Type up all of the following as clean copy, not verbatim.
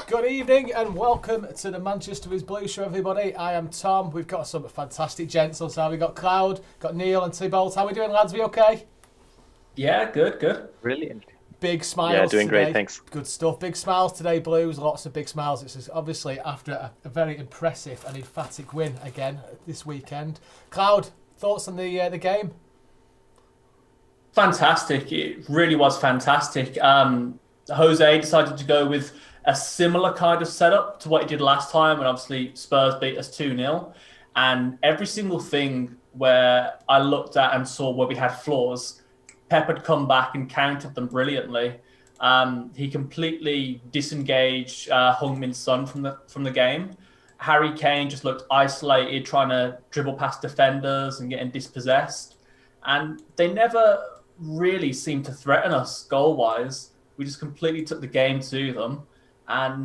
Good evening and welcome to the Manchester is Blue Show, everybody. I am Tom. We've got some fantastic gents on side. We've got Cloud, got Neil and Thibault. How are we doing, lads? We okay? Yeah, good, good. Brilliant. Big Yeah, smiles doing great, today. thanks. Good stuff. Big smiles today, Blues. Lots of big smiles. It's obviously after a very impressive and emphatic win again this weekend. Cloud, thoughts on the game? Fantastic. It really was fantastic. Jose decided to go with a similar kind of setup to what he did last time, and obviously Spurs beat us 2-0. And every single thing where I looked at and saw where we had flaws, Pep had come back and countered them brilliantly. He completely disengaged Heung-min Son from the game. Harry Kane just looked isolated, trying to dribble past defenders and getting dispossessed. And they never really seemed to threaten us goal-wise. We just completely took the game to them. And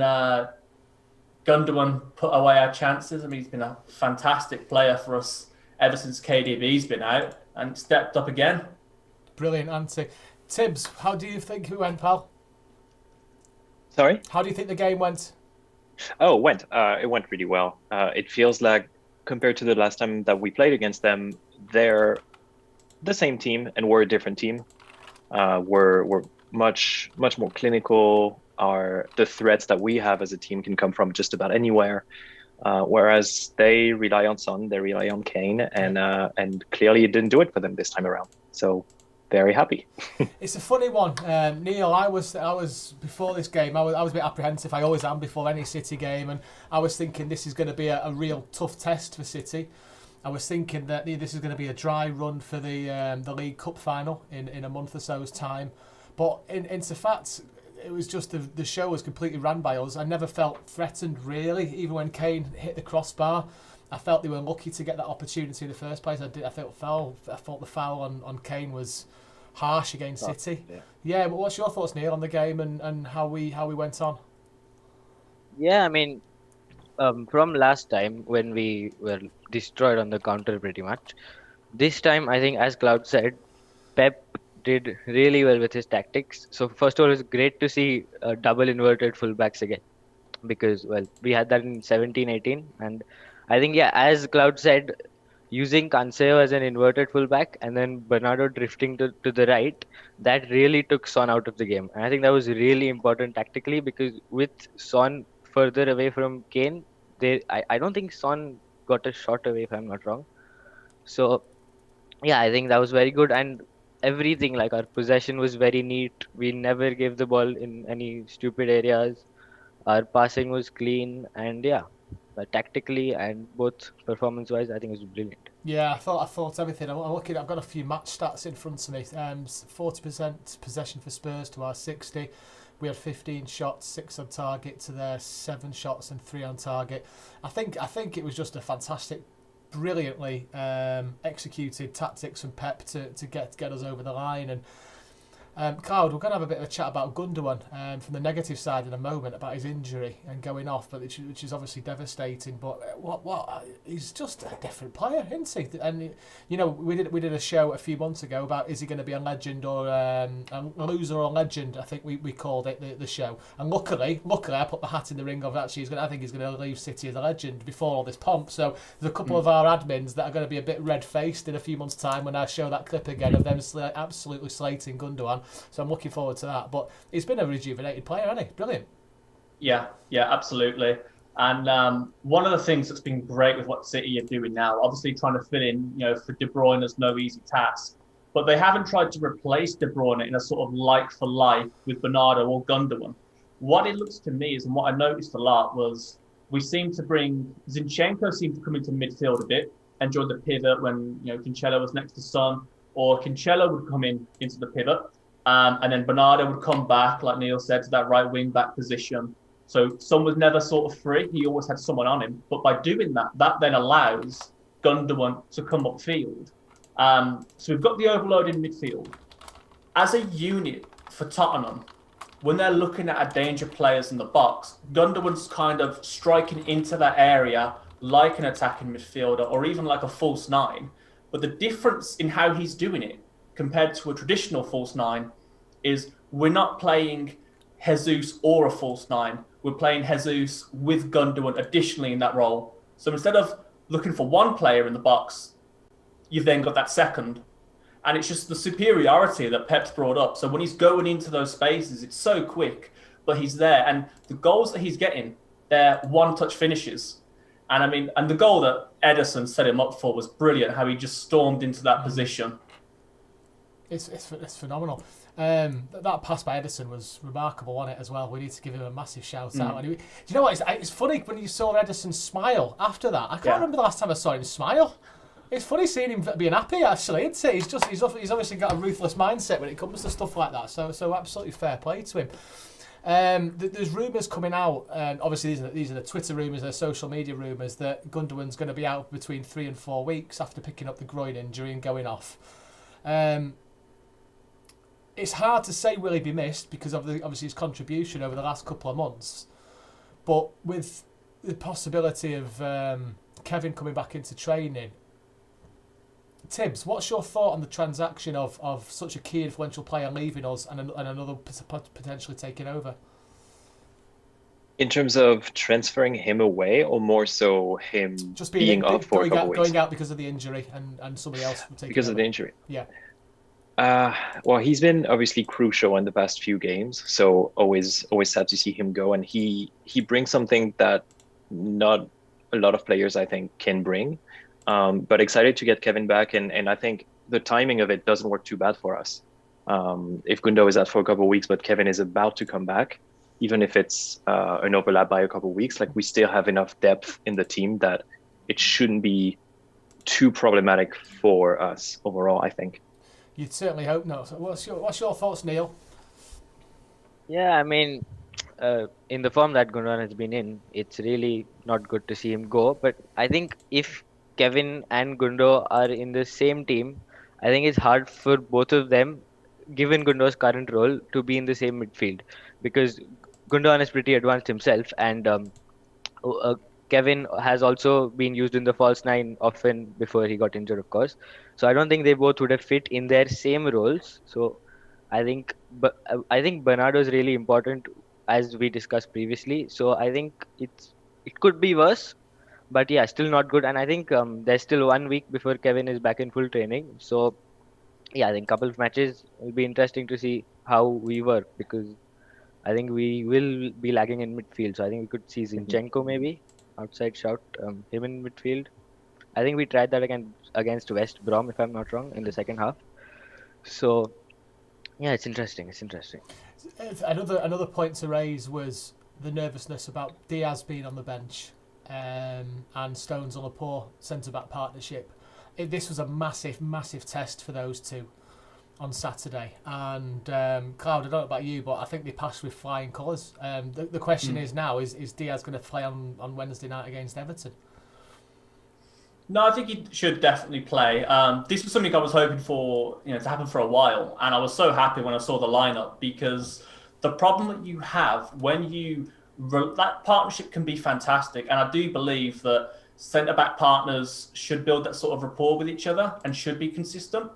Gundogan put away our chances. I mean, he's been a fantastic player for us ever since KDB's been out and stepped up again. Brilliant answer. Tibbs, how do you think it went, pal? Sorry? How do you think the game went? Oh, it went really well. It feels like compared to the last time that we played against them, they're the same team and we're a different team. We're much more clinical. The threats that we have as a team can come from just about anywhere. Whereas they rely on Son, they rely on Kane, and clearly it didn't do it for them this time around. So very happy. It's a funny one, Neil. I was before this game. I was a bit apprehensive. I always am before any City game, and I was thinking this is going to be a real tough test for City. I was thinking that this is going to be a dry run for the League Cup final in a month or so's time. But into fact, it was just the show was completely ran by us. I never felt threatened really, even when Kane hit the crossbar. I felt they were lucky to get that opportunity in the first place. I thought the foul on Kane was harsh against City. Yeah, but what's your thoughts, Neil, on the game and how we went on? Yeah, I mean, from last time when we were destroyed on the counter pretty much, this time I think, as Cloud said, Pep did really well with his tactics. So first of all, it was great to see double inverted fullbacks again because, well, we had that in 17-18, and I think, yeah, as Cloud said, using Cancelo as an inverted fullback and then Bernardo drifting to the right, that really took Son out of the game. And I think that was really important tactically because with Son further away from Kane, I don't think Son got a shot away, if I'm not wrong. So yeah, I think that was very good, and everything, like our possession was very neat. We never gave the ball in any stupid areas. Our passing was clean, and yeah, tactically and both performance-wise, I think it was brilliant. Yeah, I thought everything. I'm looking. I've got a few match stats in front of me. 40% possession for Spurs to our 60. We had 15 shots, 6 on target to their 7 shots and 3 on target. I think it was just a fantastic, brilliantly executed tactics from Pep to get us over the line. And Cloud, we're going to have a bit of a chat about Gundogan from the negative side in a moment about his injury and going off, but which is obviously devastating. But he's just a different player, isn't he? And you know, we did a show a few months ago about is he going to be a legend or a loser or a legend? I think we called it the show. And luckily, I put the hat in the ring of actually I think he's going to leave City as a legend before all this pomp. So there's a couple of our admins that are going to be a bit red faced in a few months' time when I show that clip again of them absolutely slating Gundogan. So I'm looking forward to that. But he's been a rejuvenated player, hasn't he? Brilliant. Yeah, absolutely. And one of the things that's been great with what City are doing now, obviously trying to fill in, for De Bruyne is no easy task, but they haven't tried to replace De Bruyne in a sort of like for like with Bernardo or Gundogan. What it looks to me is, and what I noticed a lot was, Zinchenko seemed to come into midfield a bit and join the pivot when Cancelo was next to Son, or Cancelo would come into the pivot. And then Bernardo would come back, like Neil said, to that right wing back position. So Son was never sort of free. He always had someone on him. But by doing that, that then allows Gundogan to come upfield. So we've got the overload in midfield. As a unit for Tottenham, when they're looking at our danger players in the box, Gundogan's kind of striking into that area like an attacking midfielder or even like a false nine. But the difference in how he's doing it compared to a traditional false nine is we're not playing Jesus or a false nine. We're playing Jesus with Gundogan additionally in that role. So instead of looking for one player in the box, you've then got that second. And it's just the superiority that Pep's brought up. So when he's going into those spaces, it's so quick, but he's there. And the goals that he's getting, they're one-touch finishes. And I mean, and the goal that Ederson set him up for was brilliant, how he just stormed into that position. It's phenomenal. That pass by Ederson was remarkable on it as well. We need to give him a massive shout out. And do you know what? It's funny when you saw Ederson smile after that. I can't remember the last time I saw him smile. It's funny seeing him being happy, actually, isn't it? He's obviously got a ruthless mindset when it comes to stuff like that. So absolutely fair play to him. There's rumours coming out, and obviously these are the Twitter rumours, they're social media rumours, that Gundogan's going to be out between 3 and 4 weeks after picking up the groin injury and going off. It's hard to say will he be missed because of obviously his contribution over the last couple of months, but with the possibility of Kevin coming back into training. Tibbs, what's your thought on the transaction of such a key influential player leaving us and another potentially taking over? In terms of transferring him away, or more so him just being off for a couple weeks? Going out because of the injury and somebody else taking because over. Of the injury. Yeah. Well, he's been obviously crucial in the past few games, so always sad to see him go. And he brings something that not a lot of players, I think, can bring. But excited to get Kevin back, and I think the timing of it doesn't work too bad for us. If Gundo is out for a couple of weeks, but Kevin is about to come back, even if it's an overlap by a couple of weeks, like we still have enough depth in the team that it shouldn't be too problematic for us overall, I think. You'd certainly hope not. So what's your thoughts, Neil? Yeah, I mean, in the form that Gundogan has been in, it's really not good to see him go. But I think if Kevin and Gundo are in the same team, I think it's hard for both of them, given Gundo's current role, to be in the same midfield, because Gundogan is pretty advanced himself, and Kevin has also been used in the false nine often before he got injured, of course. So I don't think they both would have fit in their same roles. So I think Bernardo is really important, as we discussed previously. So I think it could be worse, but yeah, still not good. And I think there's still 1 week before Kevin is back in full training. So yeah, I think a couple of matches will be interesting to see how we work, because I think we will be lagging in midfield. So I think we could see Zinchenko maybe outside shout, him in midfield. I think we tried that against West Brom, if I'm not wrong, in the second half. So yeah, it's interesting. Another point to raise was the nervousness about Diaz being on the bench and Stones on a poor centre-back partnership. This was a massive test for those two on Saturday. And Cloud, I don't know about you, but I think they passed with flying colours. The question is now, is Diaz going to play on Wednesday night against Everton? No, I think he should definitely play. This was something I was hoping for, to happen for a while, and I was so happy when I saw the lineup, because the problem that you have when that partnership can be fantastic, and I do believe that centre-back partners should build that sort of rapport with each other and should be consistent.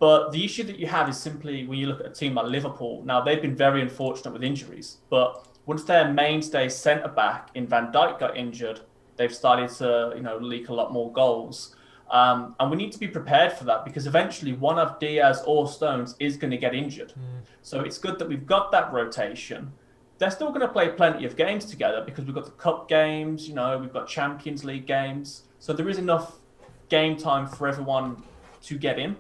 But the issue that you have is simply when you look at a team like Liverpool. Now, they've been very unfortunate with injuries, but once their mainstay centre-back in Van Dijk got injured, they've started to, leak a lot more goals. And we need to be prepared for that, because eventually one of Diaz or Stones is going to get injured. So it's good that we've got that rotation. They're still going to play plenty of games together, because we've got the cup games, we've got Champions League games. So there is enough game time for everyone to get in.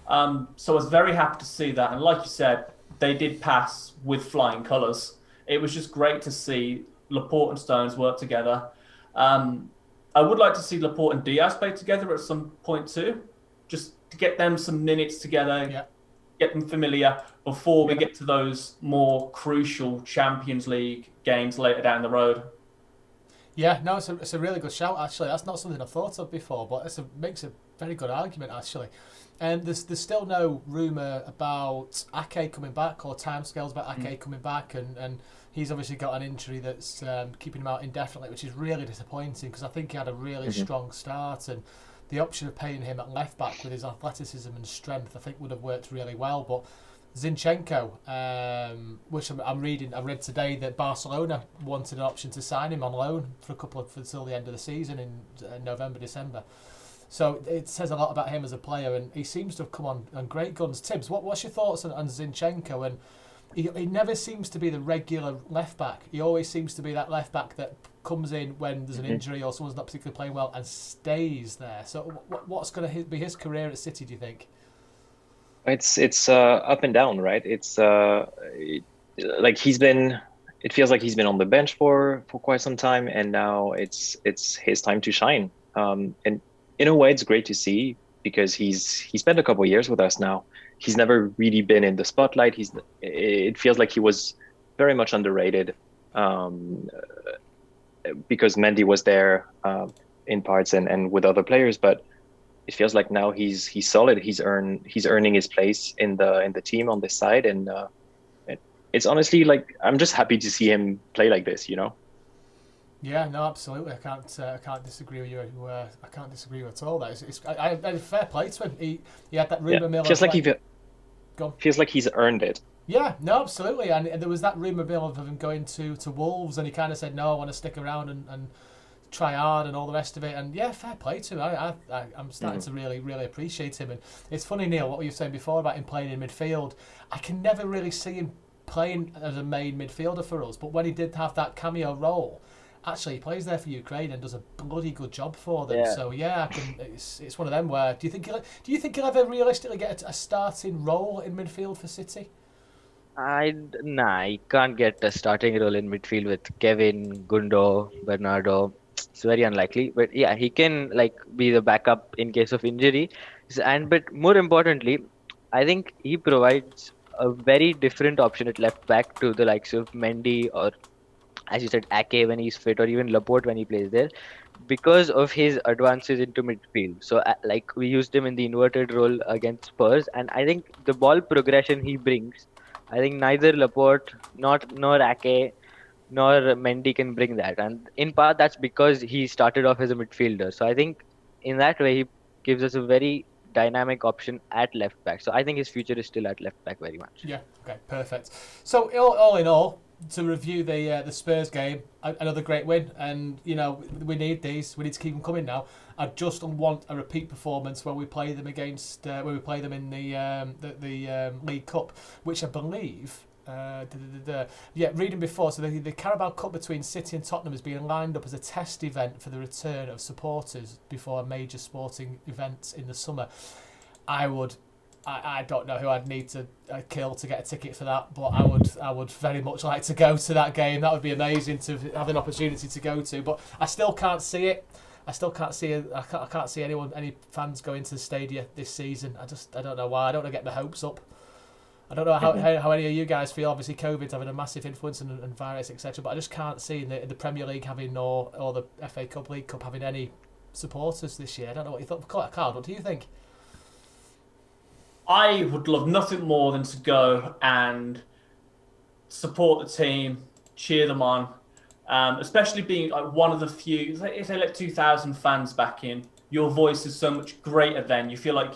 So I was very happy to see that. And like you said, they did pass with flying colours. It was just great to see Laporte and Stones work together. I would like to see Laporte and Diaz play together at some point too, just to get them some minutes together, get them familiar before we get to those more crucial Champions League games later down the road. Yeah, no, it's a really good shout, actually. That's not something I thought of before, but it makes a very good argument, actually. And there's still no rumour about Ake coming back, or timescales about Ake coming back, and he's obviously got an injury that's keeping him out indefinitely, which is really disappointing, because I think he had a really strong start, and the option of paying him at left back with his athleticism and strength, I think, would have worked really well. But Zinchenko, which I'm reading. I read today that Barcelona wanted an option to sign him on loan for until the end of the season in November, December. So it says a lot about him as a player, and he seems to have come on great guns. Tibbs, what's your thoughts on Zinchenko? And he never seems to be the regular left back. He always seems to be that left back that comes in when there's an injury or someone's not particularly playing well and stays there. So what's going to be his career at City, do you think? It's up and down, right? It's like he's been. It feels like he's been on the bench for quite some time, and now it's his time to shine. And in a way, it's great to see because he spent a couple of years with us now. He's never really been in the spotlight. It feels like he was very much underrated because Mendy was there in parts and with other players, but it feels like now he's solid. He's earning his place in the team on this side, and it's honestly like I'm just happy to see him play like this, you know. Yeah, no, absolutely. I can't disagree with you. I can't disagree with at all. That I fair play to him. He had that rumour mill. Feels like he's earned it. Yeah, no, absolutely. And there was that rumour mill of him going to Wolves, and he kind of said, no, I want to stick around and try hard and all the rest of it. And yeah, fair play to him. I'm starting to really, really appreciate him. And it's funny, Neil, what you were saying before about him playing in midfield. I can never really see him playing as a main midfielder for us, but when he did have that cameo role, actually he plays there for Ukraine and does a bloody good job for them. Yeah. So yeah, it's one of them where do you think he'll ever realistically get a starting role in midfield for City? He can't get a starting role in midfield with Kevin, Gundo, Bernardo. It's very unlikely. But yeah, he can like be the backup in case of injury. But more importantly, I think he provides a very different option at left back to the likes of Mendy or, as you said, Ake when he's fit, or even Laporte when he plays there, because of his advances into midfield. So, like we used him in the inverted role against Spurs, and I think the ball progression he brings, I think neither Laporte, nor Ake, nor Mendy can bring that, and in part that's because he started off as a midfielder. So I think in that way he gives us a very dynamic option at left back. So I think his future is still at left back very much. Yeah. Okay. Perfect. So all in all, to review the Spurs game, another great win, and we need these. We need to keep them coming now. I just want a repeat performance when we play them in the League Cup, which I believe. Reading before, so the Carabao Cup between City and Tottenham is being lined up as a test event for the return of supporters before a major sporting event in the summer. I don't know who I'd need to kill to get a ticket for that, but I would very much like to go to that game. That would be amazing to have an opportunity to go to, but I still can't see it. I can't see any fans going to the stadium this season. I don't know why. I don't want to get my hopes up. I don't know how any of you guys feel. Obviously, COVID's having a massive influence and virus, etc. But I just can't see in the Premier League having or the FA Cup, League Cup having any supporters this year. I don't know what you thought. Carl, what do you think? I would love nothing more than to go and support the team, cheer them on, especially being like one of the few. If they let 2,000 fans back in, your voice is so much greater then. You feel like,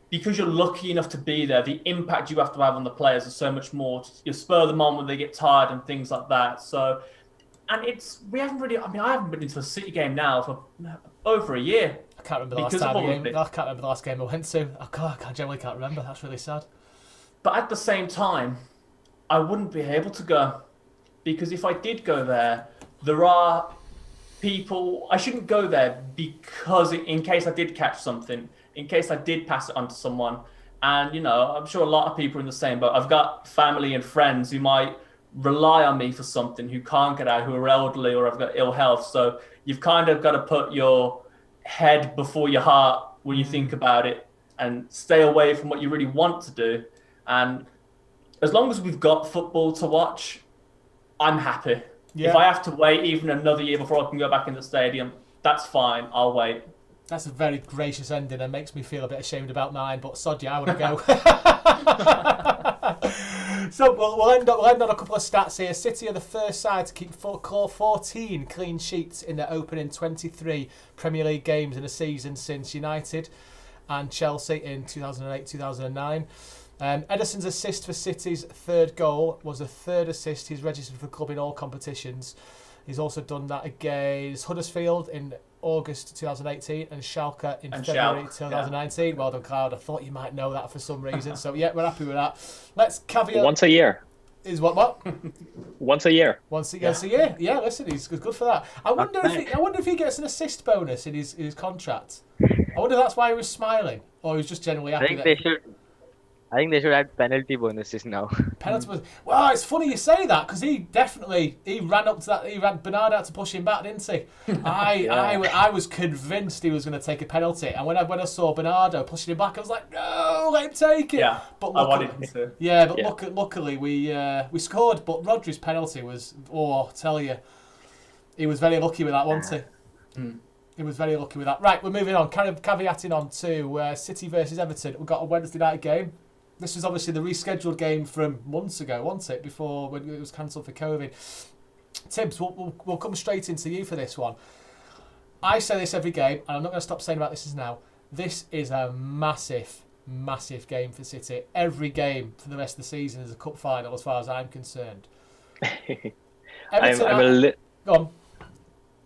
because you're lucky enough to be there, the impact you have to have on the players is so much more. You spur them on when they get tired and things like that. So, and I haven't been into a City game now for over a year. I can't remember the last game I went to. I generally can't remember. That's really sad. But at the same time, I wouldn't be able to go, because if I did go there, there are people. I shouldn't go there because in case I did catch something, in case I did pass it on to someone. And, I'm sure a lot of people are in the same boat. I've got family and friends who might rely on me for something, who can't get out, who are elderly or have got ill health. So you've kind of got to put your head before your heart when you think about it and stay away from what you really want to do. And as long as we've got football to watch, I'm happy. Yeah. If I have to wait even another year before I can go back in the stadium, that's fine. I'll wait. That's a very gracious ending and makes me feel a bit ashamed about mine, but sod you, I want to go. So we'll end on a couple of stats here. City are the first side to keep 14 clean sheets in their opening 23 Premier League games in a season since United and Chelsea in 2008-2009. Ederson's assist for City's third goal was a third assist. He's registered for the club in all competitions. He's also done that against Huddersfield in August 2018 and Schalke in February 2019. Yeah. Well done, Cloud. I thought you might know that for some reason. So, yeah, we're happy with that. Let's caveat. Once a year. Is what? Once a year. Once a year. Yeah, listen, he's good for that. I wonder if he gets an assist bonus in his contract. I wonder if that's why he was smiling, or he was just generally happy. I think they should add penalty bonuses now. Penalty bonuses. Well, it's funny you say that because he ran up to that. He ran Bernard out to push him back, didn't he? I was convinced he was going to take a penalty, and when I saw Bernardo pushing him back, I was like, no, let him take it. Yeah, but I wanted him to. Yeah, but luckily we scored. But Rodri's penalty was, I tell you, he was very lucky with that, wasn't he? Mm. He was very lucky with that. Right, we're moving on. Kind of caveating on to City versus Everton. We've got a Wednesday night game. This was obviously the rescheduled game from months ago, wasn't it? Before when it was cancelled for COVID. Tibbs, we'll come straight into you for this one. I say this every game, and I'm not going to stop saying about this now. This is a massive, massive game for City. Every game for the rest of the season is a cup final, as far as I'm concerned. Go on.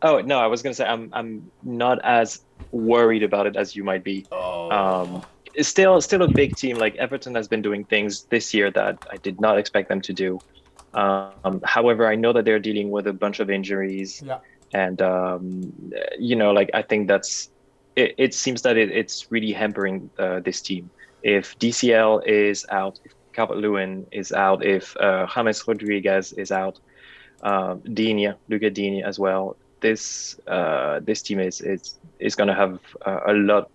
Oh no, I was going to say I'm not as worried about it as you might be. It's still a big team. Like Everton has been doing things this year that I did not expect them to do. However, I know that they're dealing with a bunch of injuries, and I think that's it. It seems that it's really hampering this team. If DCL is out, if Calvert-Lewin is out, if James Rodriguez is out, Luca Digne as well. This team is going to have a lot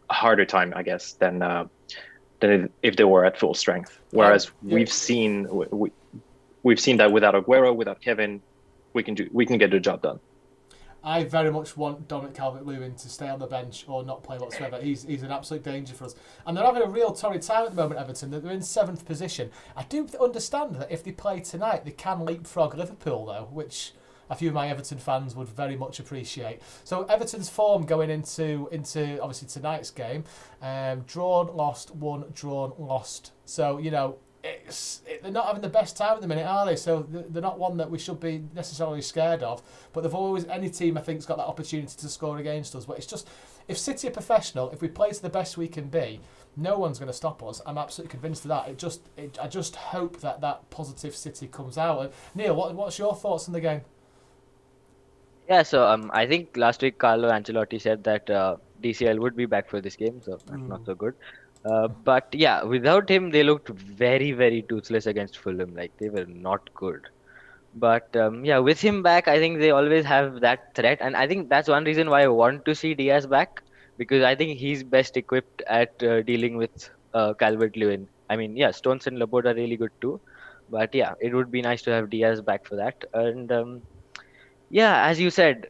harder time, I guess, than if they were at full strength. Whereas we've seen that without Aguero, without Kevin, we can get the job done. I very much want Dominic Calvert-Lewin to stay on the bench or not play whatsoever. He's an absolute danger for us. And they're having a real torrid time at the moment, Everton. They're in 7th position. I do understand that if they play tonight, they can leapfrog Liverpool, though, which a few of my Everton fans would very much appreciate. So Everton's form going into obviously tonight's game, drawn, lost, won, drawn, lost. So, they're not having the best time at the minute, are they? So they're not one that we should be necessarily scared of. But they've always, any team I think has got that opportunity to score against us. But it's just, if City are professional, if we play to the best we can be, no one's going to stop us. I'm absolutely convinced of that. I just hope that positive City comes out. And Neil, what's your thoughts on the game? Yeah, so I think last week Carlo Ancelotti said that DCL would be back for this game, so that's not so good. But yeah, without him, they looked very, very toothless against Fulham. Like, they were not good. But with him back, I think they always have that threat. And I think that's one reason why I want to see Diaz back, because I think he's best equipped at dealing with Calvert-Lewin. I mean, Stones and Laporte are really good too. But yeah, it would be nice to have Diaz back for that. And as you said,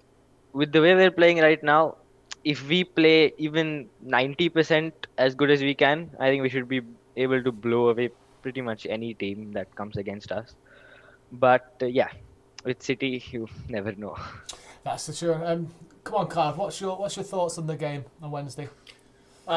with the way we're playing right now, if we play even 90% as good as we can, I think we should be able to blow away pretty much any team that comes against us. But with City, you never know. That's for sure. Come on, Clive. What's your thoughts on the game on Wednesday?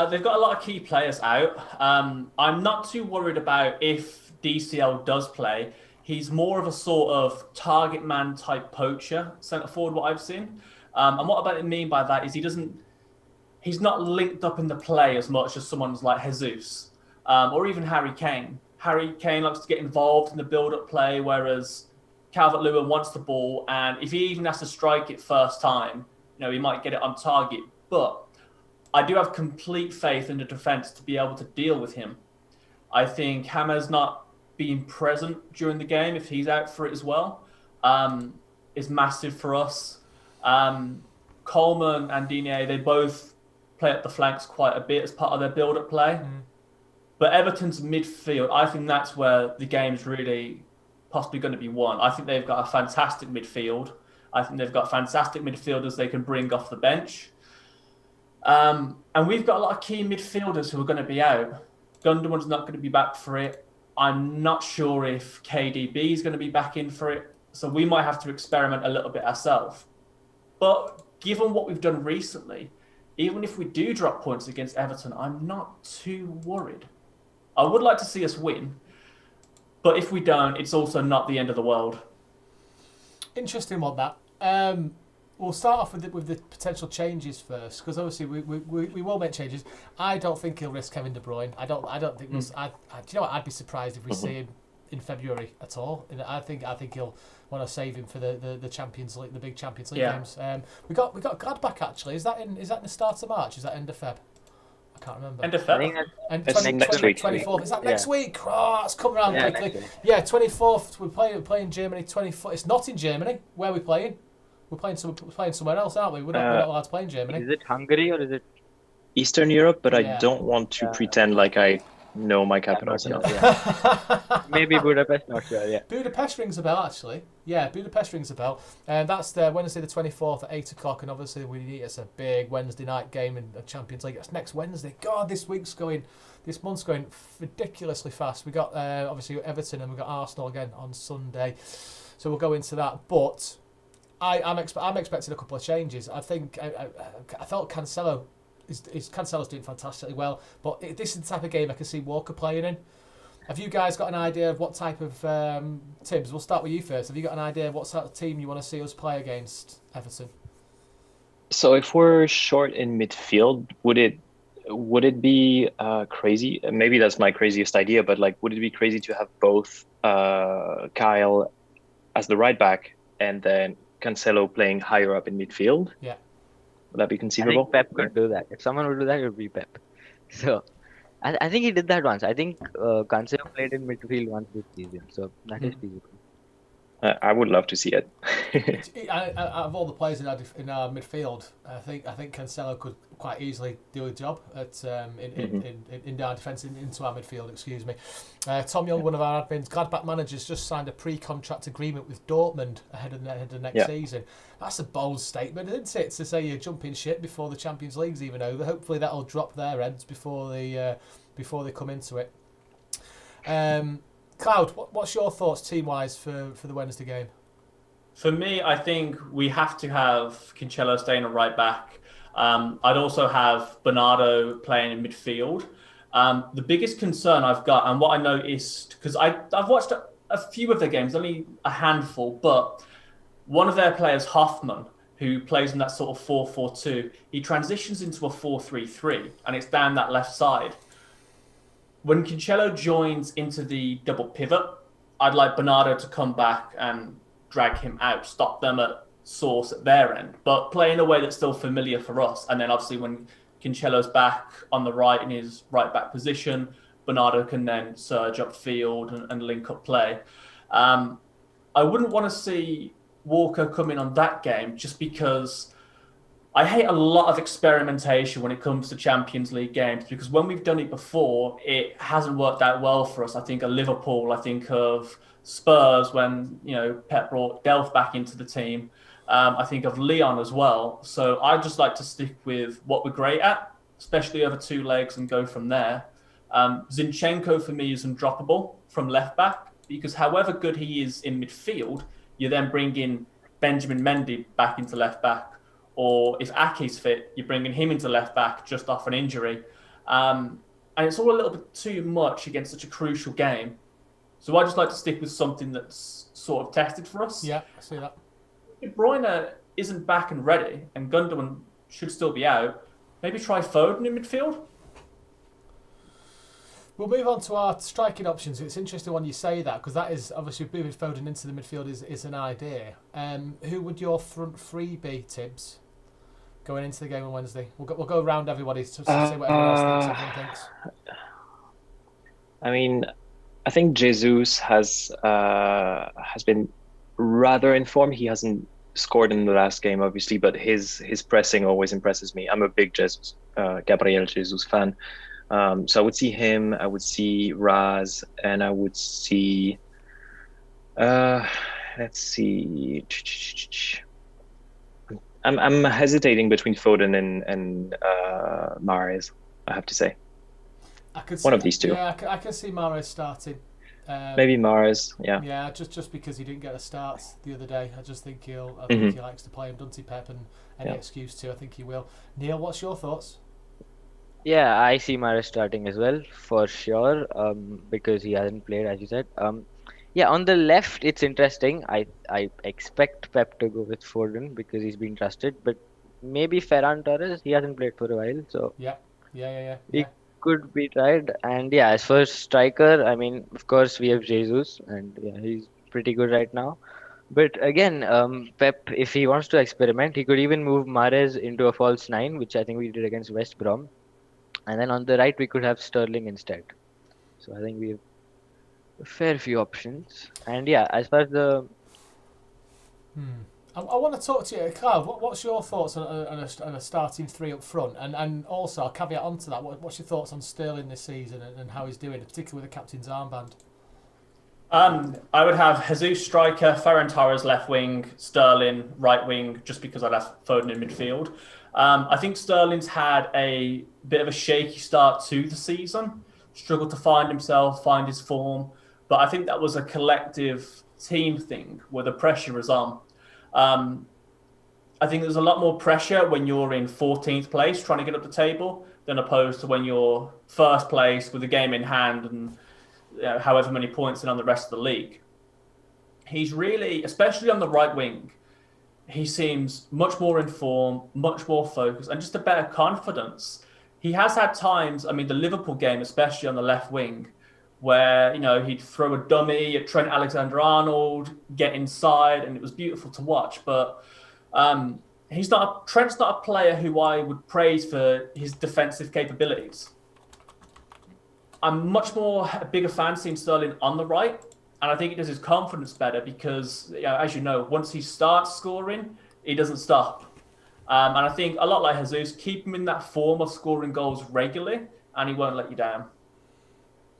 They've got a lot of key players out. I'm not too worried about if DCL does play. He's more of a sort of target man type poacher centre forward, what I've seen. And what I mean by that is he's not linked up in the play as much as someone's like Jesus or even Harry Kane. Harry Kane likes to get involved in the build-up play, whereas Calvert-Lewin wants the ball, and if he even has to strike it first time, he might get it on target. But I do have complete faith in the defence to be able to deal with him. I think James not being present during the game, if he's out for it as well, is massive for us. Coleman and Digne, they both play at the flanks quite a bit as part of their build-up play. But Everton's midfield, I think that's where the game's really possibly going to be won. I think they've got a fantastic midfield. I think they've got fantastic midfielders they can bring off the bench. And we've got a lot of key midfielders who are going to be out. Gundogan's not going to be back for it. I'm not sure if KDB is going to be back in for it. So we might have to experiment a little bit ourselves. But given what we've done recently, even if we do drop points against Everton, I'm not too worried. I would like to see us win, but if we don't, it's also not the end of the world. Interesting one that. We'll start off with the potential changes first, because obviously we will make changes. I don't think he'll risk Kevin De Bruyne. I don't think. Do you know what? I'd be surprised if we see him in February at all. And I think he'll want to save him for the Champions League, the big Champions League games. We got Gladbach actually. Is that in the start of March? Is that end of Feb? I can't remember. End of I Feb. think And It's next week. 24th. Is that next week? Oh, it's coming around Yeah, quickly. next week. Yeah, 24th. We're playing Germany. 24th. It's not in Germany. Where are we playing? We're playing somewhere else, aren't we? We're not allowed to play in Germany. Is it Hungary or is it Eastern Europe, but I Yeah. don't want to pretend like I know my capitals not enough. maybe Budapest? Not sure. Yeah. Budapest rings a bell, actually. Yeah, Budapest rings a bell. And that's the Wednesday the 24th at 8 o'clock. And obviously, it's a big Wednesday night game in the Champions League. It's next Wednesday. God, this month's going ridiculously fast. We got, obviously, Everton and we've got Arsenal again on Sunday. So we'll go into that. But I'm expecting a couple of changes. I think I felt Cancelo's doing fantastically well, but this is the type of game I can see Walker playing in. Have you guys got an idea of what type of Tibbs? We'll start with you first. Have you got an idea of what sort of team you want to see us play against Everton? So if we're short in midfield, would it be crazy? Maybe that's my craziest idea, but like, would it be crazy to have both Kyle as the right back and then Cancelo playing higher up in midfield? Yeah. Would that be I conceivable? think Pep could do that. If someone would do that, it would be Pep. So I think he did that once. I think Cancelo played in midfield once this season, so that is feasible. I would love to see it. Out of all the players in our midfield, I think Cancelo could quite easily do a job at in our defence into our midfield. Excuse me. Tom Young, one of our admins, Gladbach managers, just signed a pre-contract agreement with Dortmund ahead of next season. That's a bold statement, isn't it? To say you're jumping ship before the Champions League's even over. Hopefully that'll drop their heads before they come into it. Cloud, what's your thoughts team-wise for the Wednesday game? For me, I think we have to have Cancelo staying at right back. I'd also have Bernardo playing in midfield. The biggest concern I've got, and what I noticed, because I've watched a few of their games, only a handful, but one of their players, Hoffman, who plays in that sort of 4-4-2, he transitions into a 4-3-3, and it's down that left side. When Cancelo joins into the double pivot, I'd like Bernardo to come back and drag him out, stop them at source at their end, but play in a way that's still familiar for us. And then obviously when Cancelo's back on the right in his right back position, Bernardo can then surge upfield and link up play. I wouldn't want to see Walker come in on that game just because I hate a lot of experimentation when it comes to Champions League games, because when we've done it before, it hasn't worked out well for us. I think of Liverpool, I think of Spurs when, Pep brought Delph back into the team. I think of Lyon as well. So I just like to stick with what we're great at, especially over two legs, and go from there. Zinchenko for me is undroppable from left back, because however good he is in midfield, you then bring in Benjamin Mendy back into left back. Or if Ake's fit, you're bringing him into left back just off an injury. And it's all a little bit too much against such a crucial game. So I just like to stick with something that's sort of tested for us. Yeah, I see that. If Bruyne isn't back and ready, and Gundogan should still be out, maybe try Foden in midfield. We'll move on to our striking options. It's interesting when you say that, because that is obviously moving Foden into the midfield is an idea. Who would your front three be, Tibbs, going into the game on Wednesday? We'll go around everybody to see what everyone else thinks. I mean, I think Jesus has been rather in form. He hasn't scored in the last game, obviously, but his pressing always impresses me. I'm a big Gabriel Jesus fan. So I would see him, I would see Raz, and I would see, let's see. I'm hesitating between Foden and Mahrez, I have to say. One of these two. Yeah, I can see Mahrez starting. Maybe Mahrez, yeah. Yeah, just because he didn't get a start the other day. I just think he likes to play him, doesn't he, Pep? And any excuse to, I think he will. Neil, what's your thoughts? Yeah, I see Mahrez starting as well for sure. Because he hasn't played, as you said. Yeah, on the left, it's interesting. I expect Pep to go with Foden because he's been trusted, but maybe Ferran Torres. He hasn't played for a while, so Yeah, yeah. he could be tried. And yeah, as for striker, I mean, of course, we have Jesus, and yeah, he's pretty good right now. But again, Pep, if he wants to experiment, he could even move Mahrez into a false nine, which I think we did against West Brom. And then on the right, we could have Sterling instead. So I think we have a fair few options. And yeah, as far as the I want to talk to you, Carl. What's your thoughts on a starting three up front? And also, I'll caveat onto that. What's your thoughts on Sterling this season and how he's doing, particularly with the captain's armband? I would have Jesus striker, Ferran Torres left wing, Sterling right wing, just because I left Foden in midfield. I think Sterling's had a bit of a shaky start to the season, struggled to find himself, find his form, but I think that was a collective team thing where the pressure was on. Um, I think there's a lot more pressure when you're in 14th place trying to get up the table than opposed to when you're first place with the game in hand and however many points in on the rest of the league. He's really, especially on the right wing, he seems much more in form, much more focused, and just a better confidence. He has had times, I mean, the Liverpool game, especially on the left wing, where he'd throw a dummy at Trent Alexander-Arnold, get inside, and it was beautiful to watch. But Trent's not a player who I would praise for his defensive capabilities. I'm much more a bigger fan seeing Sterling on the right, and I think it does his confidence better because, as you know, once he starts scoring, he doesn't stop. And I think a lot like Jesus, keep him in that form of scoring goals regularly, and he won't let you down.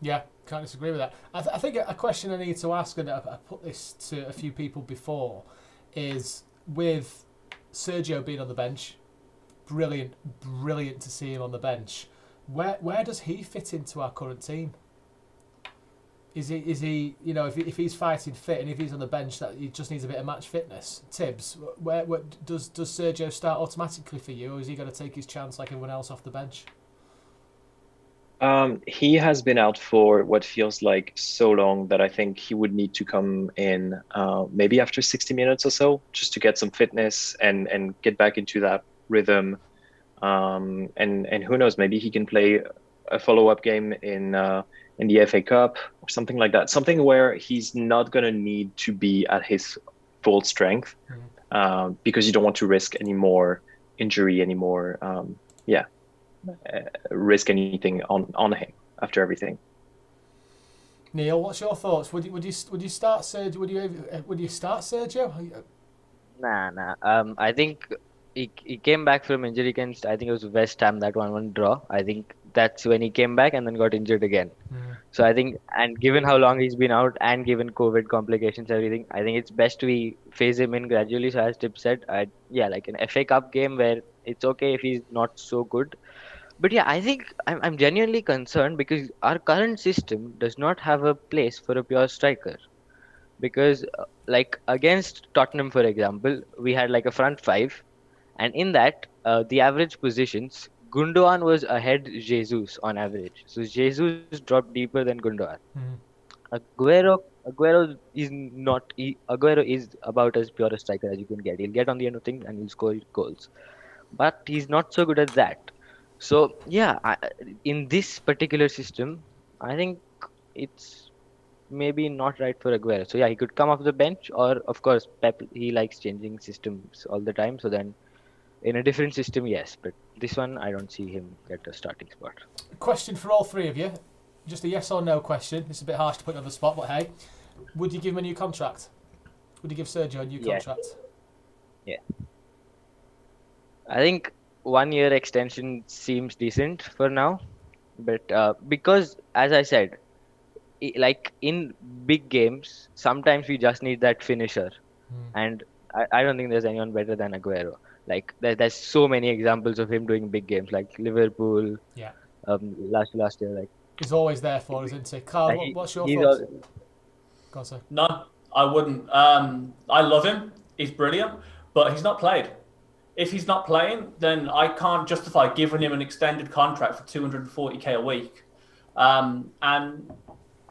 Yeah, can't disagree with that. I think a question I need to ask, and I put this to a few people before, is with Sergio being on the bench, brilliant to see him on the bench. Where does he fit into our current team? Is he if he's fighting fit and if he's on the bench that he just needs a bit of match fitness? Tibbs, where does Sergio start automatically for you, or is he going to take his chance like everyone else off the bench? He has been out for what feels like so long that I think he would need to come in maybe after 60 minutes or so, just to get some fitness and get back into that rhythm. And who knows, maybe he can play a follow-up game in the FA Cup or something like that. Something where he's not going to need to be at his full strength because you don't want to risk any more injury anymore. Risk anything on him after everything. Neil, what's your thoughts? Would you start Sergio? Would you start Sergio? nah. I think he came back from injury against, I think it was West Ham, that 1-1 draw. I think that's when he came back and then got injured again. So I think, and given how long he's been out and given COVID complications, everything, I think it's best we phase him in gradually. So as Tip said, like an FA Cup game where it's okay if he's not so good. But yeah, I think I'm genuinely concerned because our current system does not have a place for a pure striker. Because like against Tottenham, for example, we had like a front five, and in that, the average positions, Gundogan was ahead Jesus on average. So Jesus dropped deeper than Gundogan. Aguero is about as pure a striker as you can get. He'll get on the end of things and he'll score goals. But he's not so good at that. So yeah, in this particular system, I think it's maybe not right for Aguero. So yeah, he could come off the bench, or of course Pep, he likes changing systems all the time. So then in a different system, yes, but this one I don't see him get a starting spot. Question for all three of you, just a yes or no question. It's a bit harsh to put you on the spot, but hey, would you give him a new contract? Would you give Sergio a new contract? Yeah. I think 1 year extension seems decent for now, but because as I said, like in big games, sometimes we just need that finisher, and I don't think there's anyone better than Aguero. Like there's so many examples of him doing big games, like Liverpool. Yeah. Last year, like he's always there for us, isn't he? Carl, what's your he's thoughts? Go on, sir. No, I wouldn't. I love him. He's brilliant, but he's not played. If he's not playing, then I can't justify giving him an extended contract for 240k a week. And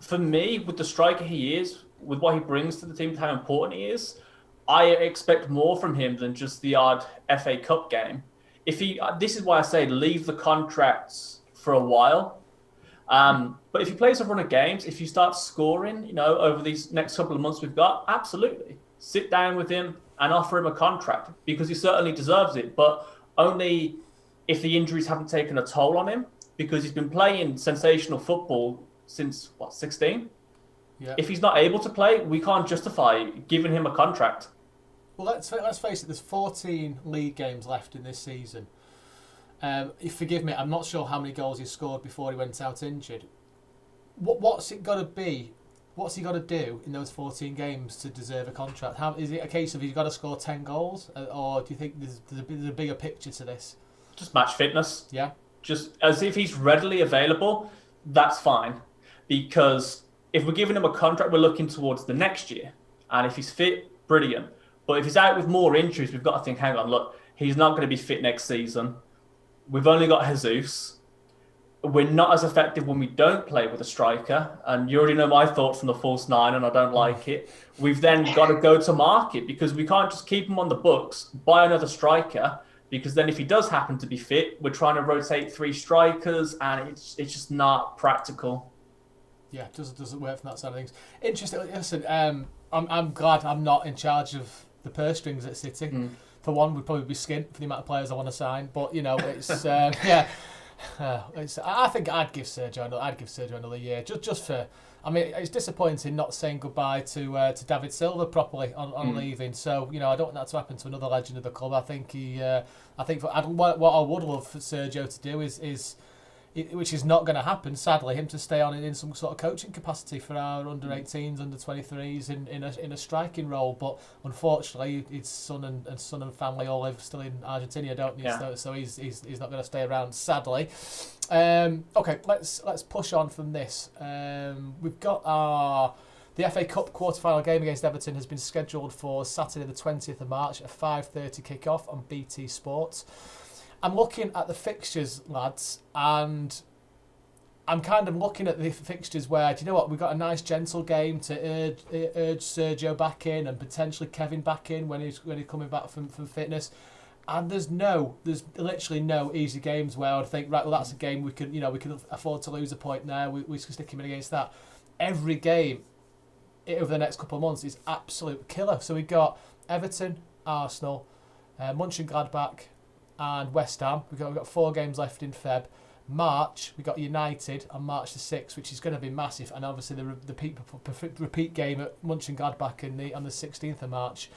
for me, with the striker he is, with what he brings to the team, how important he is, I expect more from him than just the odd FA Cup game. This is why I say leave the contracts for a while. But if he plays a run of games, if you start scoring, over these next couple of months we've got, absolutely sit down with him and offer him a contract, because he certainly deserves it. But only if the injuries haven't taken a toll on him, because he's been playing sensational football since 16. Yeah. If he's not able to play, we can't justify giving him a contract. Well, let's face it. There's 14 league games left in this season. Forgive me, I'm not sure how many goals he scored before he went out injured. What's it got to be? What's he got to do in those 14 games to deserve a contract? Is it a case of he's got to score 10 goals, or do you think there's a bigger picture to this? Just match fitness. Yeah. Just as if he's readily available, that's fine. Because if we're giving him a contract, we're looking towards the next year. And if he's fit, brilliant. But if he's out with more injuries, we've got to think, hang on, look, he's not going to be fit next season. We've only got Jesus. We're not as effective when we don't play with a striker. And you already know my thoughts on the false nine, and I don't like it. We've then got to go to market, because we can't just keep him on the books, buy another striker, because then if he does happen to be fit, we're trying to rotate 3 strikers, and it's just not practical. Yeah, it doesn't work from that side of things. Interesting. Listen, I'm glad I'm not in charge of the purse strings at City. For one, we'd probably be skint for the amount of players I want to sign. But it's yeah. I think I'd give Sergio another year, just for. I mean, it's disappointing not saying goodbye to David Silva properly on leaving. So I don't want that to happen to another legend of the club. I think what I would love for Sergio to do is which is not going to happen, sadly, him to stay on in some sort of coaching capacity for our under-18s, under-23s in a striking role. But unfortunately, his son and family all live still in Argentina, don't they? Yeah. So he's not going to stay around, sadly. Okay, let's push on from this. We've got the FA Cup quarter-final game against Everton has been scheduled for Saturday the 20th of March at 5:30 kick-off on BT Sports. I'm looking at the fixtures, lads, and I'm kind of looking at the fixtures where, do you know what, we've got a nice gentle game to urge Sergio back in and potentially Kevin back in when he's coming back from fitness. And there's literally no easy games where I'd think, right, well, that's a game we can afford to lose a point there. We can stick him in against that. Every game over the next couple of months is absolute killer. So we've got Everton, Arsenal, Mönchengladbach, and West Ham. We've got 4 games left in Feb. March, we've got United on March the 6th, which is going to be massive, and obviously the repeat game at Mönchengladbach on the 16th of March.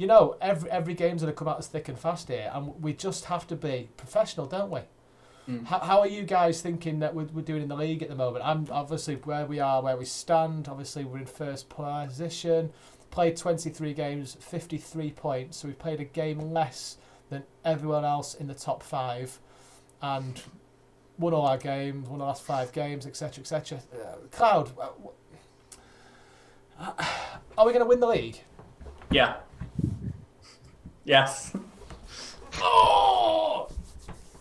Every game's going to come out as thick and fast here, and we just have to be professional, don't we? How are you guys thinking that we're doing in the league at the moment? I'm obviously where we stand. Obviously, we're in first position. Played 23 games, 53 points, so we've played a game less than everyone else in the top 5, and won all our games, won the last 5 games, etc., etc. Cloud, are we going to win the league? Yeah. Yes. Oh,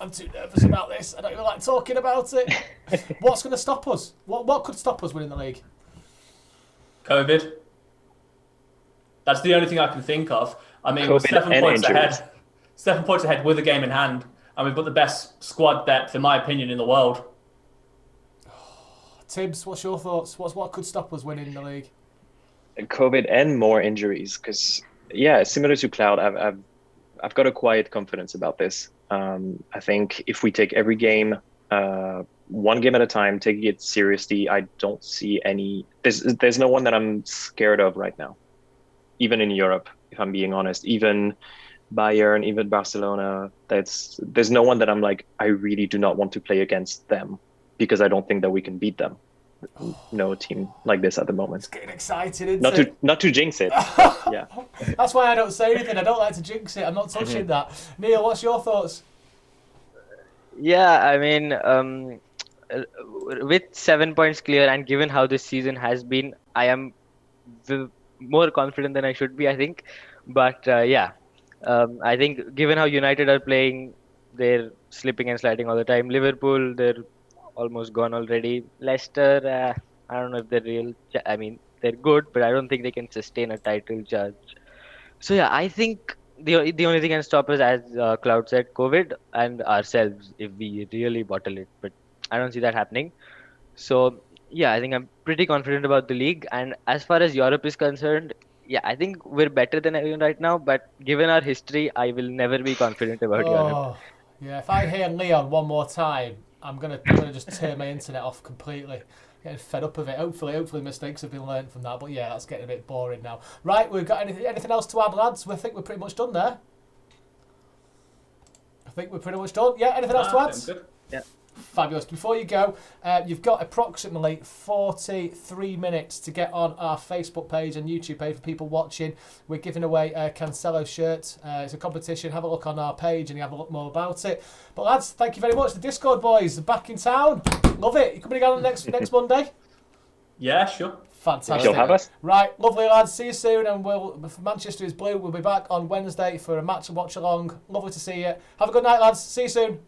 I'm too nervous about this. I don't even like talking about it. What's going to stop us? What could stop us winning the league? COVID. That's the only thing I can think of. I mean, we're COVID 7 and points injuries. ahead. 7 points ahead with a game in hand, and we've got the best squad depth, in my opinion, in the world. Tibbs, what's your thoughts? What could stop us winning the league? COVID and more injuries, because similar to Cloud, I've got a quiet confidence about this. I think if we take every game, one game at a time, taking it seriously, I don't see any. There's no one that I'm scared of right now, even in Europe, if I'm being honest. Even Bayern, even Barcelona, there's no one that I'm like, I really do not want to play against them, because I don't think that we can beat them. No team like this at the moment. It's getting excited, isn't it? Not to jinx it. Yeah. That's why I don't say anything. I don't like to jinx it. I'm not touching that. Neil, what's your thoughts? Yeah, I mean, with 7 points clear, and given how this season has been, I am more confident than I should be, I think. But I think given how United are playing, they're slipping and sliding all the time. Liverpool, they're almost gone already. Leicester, I don't know if they're real. I mean, they're good, but I don't think they can sustain a title charge. So yeah, I think the only thing can stop us, as Cloud said, COVID and ourselves if we really bottle it. But I don't see that happening. So yeah, I think I'm pretty confident about the league. And as far as Europe is concerned, yeah, I think we're better than everyone right now. But given our history, I will never be confident about Europe. Oh, yeah. If I hear Leon one more time, I'm gonna just turn my internet off completely. Getting fed up of it. Hopefully mistakes have been learned from that. But yeah, that's getting a bit boring now. Right, we've got anything else to add, lads? We think we're pretty much done there. I think we're pretty much done. Yeah, anything else to add? Good. Yeah. Fabulous. Before you go, you've got approximately 43 minutes to get on our Facebook page and YouTube page for people watching. We're giving away a Cancelo shirt. It's a competition. Have a look on our page and you have a look more about it. But lads, thank you very much. The Discord boys are back in town. Love it. You coming again next Monday? Yeah, sure. Fantastic. You'll have us. Right, lovely lads. See you soon. And Manchester is blue. We'll be back on Wednesday for a match and watch along. Lovely to see you. Have a good night, lads. See you soon.